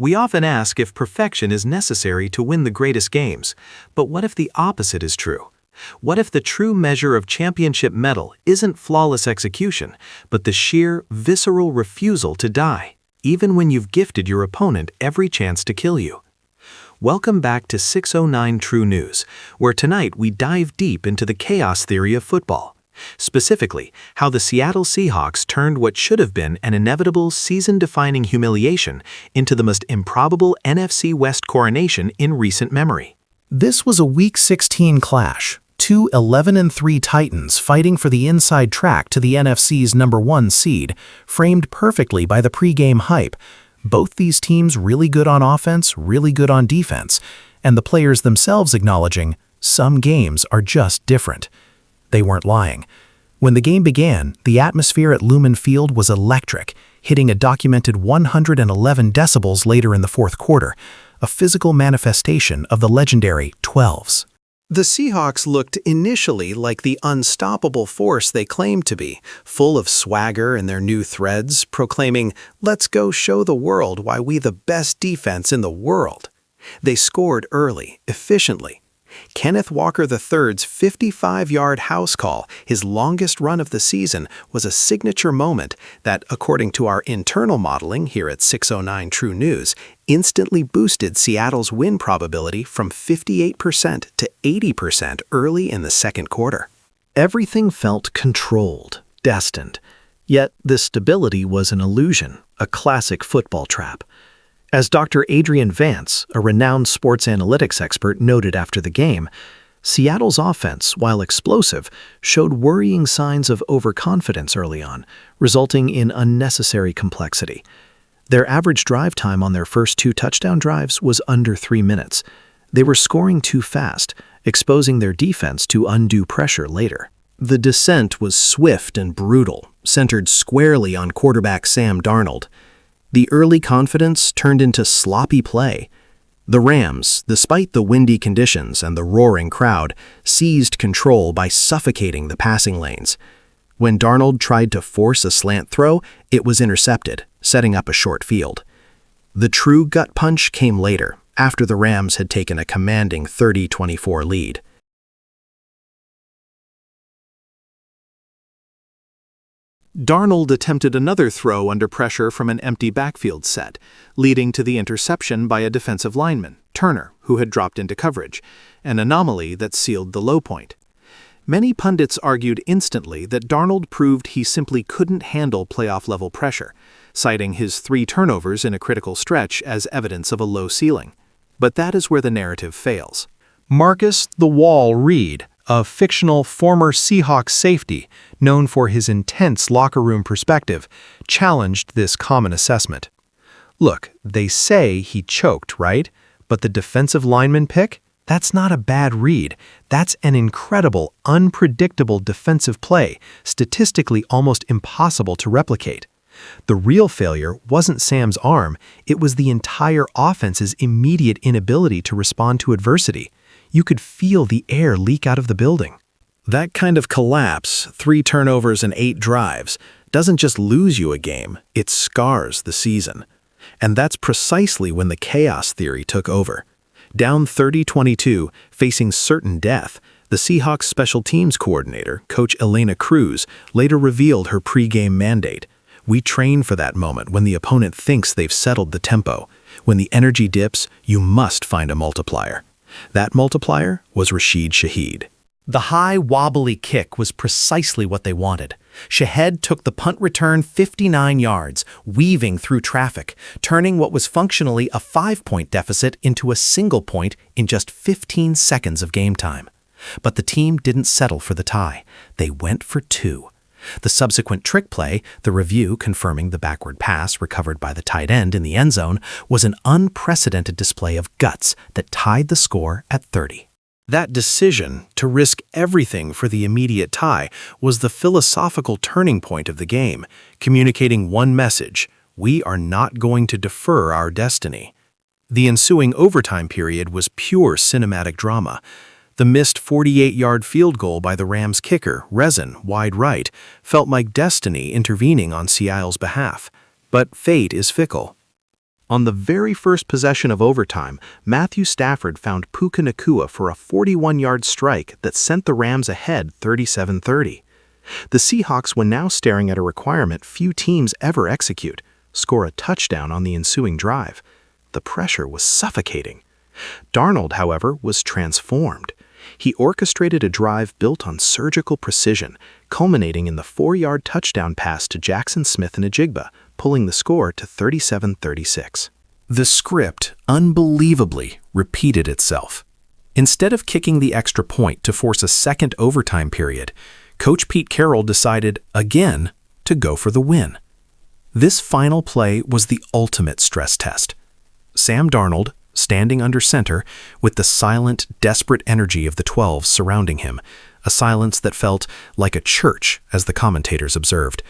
We often ask if perfection is necessary to win the greatest games, but what if the opposite is true? What if the true measure of championship mettle isn't flawless execution, but the sheer, visceral refusal to die, even when you've gifted your opponent every chance to kill you? Welcome back to 609 True News, where tonight we dive deep into the chaos theory of football. Specifically, how the Seattle Seahawks turned what should have been an inevitable season-defining humiliation into the most improbable NFC West coronation in recent memory. This was a Week 16 clash, two 11-3 Titans fighting for the inside track to the NFC's #1 seed, framed perfectly by the pre-game hype. Both these teams really good on offense, really good on defense, and the players themselves acknowledging some games are just different. They weren't lying. When the game began, the atmosphere at Lumen Field was electric, hitting a documented 111 decibels later in the fourth quarter, a physical manifestation of the legendary 12s. The Seahawks looked initially like the unstoppable force they claimed to be, full of swagger in their new threads, proclaiming, "Let's go show the world why we the best defense in the world." They scored early, efficiently. Kenneth Walker III's 55-yard house call, his longest run of the season, was a signature moment that, according to our internal modeling here at 609 True News, instantly boosted Seattle's win probability from 58% to 80% early in the second quarter. Everything felt controlled, destined. Yet this stability was an illusion, a classic football trap. As Dr. Adrian Vance, a renowned sports analytics expert, noted after the game, Seattle's offense, while explosive, showed worrying signs of overconfidence early on, resulting in unnecessary complexity. Their average drive time on their first two touchdown drives was under 3 minutes. They were scoring too fast, exposing their defense to undue pressure later. The descent was swift and brutal, centered squarely on quarterback Sam Darnold. The early confidence turned into sloppy play. The Rams, despite the windy conditions and the roaring crowd, seized control by suffocating the passing lanes. When Darnold tried to force a slant throw, it was intercepted, setting up a short field. The true gut punch came later, after the Rams had taken a commanding 30-24 lead. Darnold attempted another throw under pressure from an empty backfield set, leading to the interception by a defensive lineman, Turner, who had dropped into coverage, an anomaly that sealed the low point. Many pundits argued instantly that Darnold proved he simply couldn't handle playoff-level pressure, citing his 3 turnovers in a critical stretch as evidence of a low ceiling. But that is where the narrative fails. Marcus "The Wall" Reed, a fictional former Seahawks safety known for his intense locker room perspective, challenged this common assessment. Look, they say he choked, right? But the defensive lineman pick? That's not a bad read. That's an incredible, unpredictable defensive play, statistically almost impossible to replicate. The real failure wasn't Sam's arm, it was the entire offense's immediate inability to respond to adversity. You could feel the air leak out of the building. That kind of collapse, 3 turnovers and 8 drives, doesn't just lose you a game, it scars the season. And that's precisely when the chaos theory took over. Down 30-22, facing certain death, the Seahawks special teams coordinator, Coach Elena Cruz, later revealed her pre-game mandate. "We train for that moment when the opponent thinks they've settled the tempo. When the energy dips, you must find a multiplier." That multiplier was Rashid Shaheed. The high, wobbly kick was precisely what they wanted. Shaheed took the punt return 59 yards, weaving through traffic, turning what was functionally a 5-point deficit into a single point in just 15 seconds of game time. But the team didn't settle for the tie. They went for 2. The subsequent trick play, the review confirming the backward pass recovered by the tight end in the end zone, was an unprecedented display of guts that tied the score at 30. That decision to risk everything for the immediate tie was the philosophical turning point of the game, communicating one message: we are not going to defer our destiny. The ensuing overtime period was pure cinematic drama. The missed 48-yard field goal by the Rams kicker, Rezin, wide right, felt like destiny intervening on Seattle's behalf. But fate is fickle. On the very first possession of overtime, Matthew Stafford found Puka Nacua for a 41-yard strike that sent the Rams ahead 37-30. The Seahawks were now staring at a requirement few teams ever execute: score a touchdown on the ensuing drive. The pressure was suffocating. Darnold, however, was transformed. He orchestrated a drive built on surgical precision, culminating in the 4-yard touchdown pass to Jackson Smith-Njigba, pulling the score to 37-36. The script, unbelievably, repeated itself. Instead of kicking the extra point to force a second overtime period, Coach Pete Carroll decided, again, to go for the win. This final play was the ultimate stress test. Sam Darnold, standing under center, with the silent, desperate energy of the 12 surrounding him, a silence that felt like a church, as the commentators observed,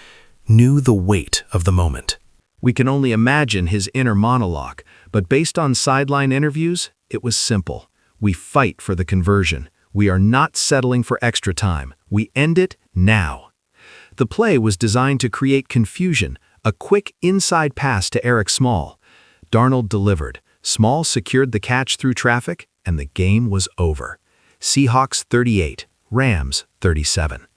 knew the weight of the moment. We can only imagine his inner monologue, but based on sideline interviews, it was simple. We fight for the conversion. We are not settling for extra time. We end it now. The play was designed to create confusion, a quick inside pass to Eric Small. Darnold delivered. Small secured the catch through traffic, and the game was over. Seahawks 38, Rams 37.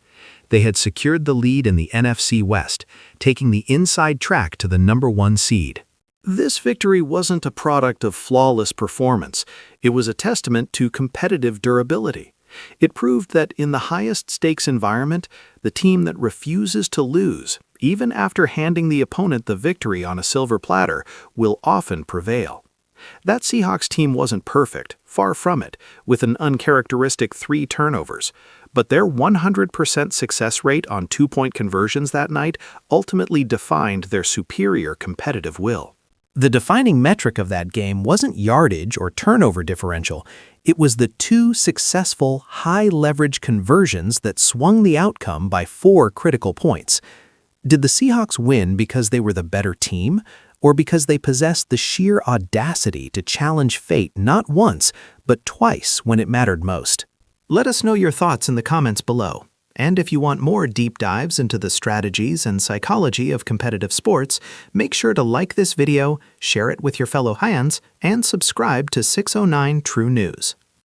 They had secured the lead in the NFC West, taking the inside track to the #1 seed. This victory wasn't a product of flawless performance. It was a testament to competitive durability. It proved that in the highest stakes environment, the team that refuses to lose, even after handing the opponent the victory on a silver platter, will often prevail. That Seahawks team wasn't perfect, far from it, with an uncharacteristic 3 turnovers, but their 100% success rate on 2-point conversions that night ultimately defined their superior competitive will. The defining metric of that game wasn't yardage or turnover differential. It was the 2 successful, high-leverage conversions that swung the outcome by 4 critical points. Did the Seahawks win because they were the better team, or because they possessed the sheer audacity to challenge fate not once, but twice when it mattered most? Let us know your thoughts in the comments below. And if you want more deep dives into the strategies and psychology of competitive sports, make sure to like this video, share it with your fellow Hyans, and subscribe to 609 True News.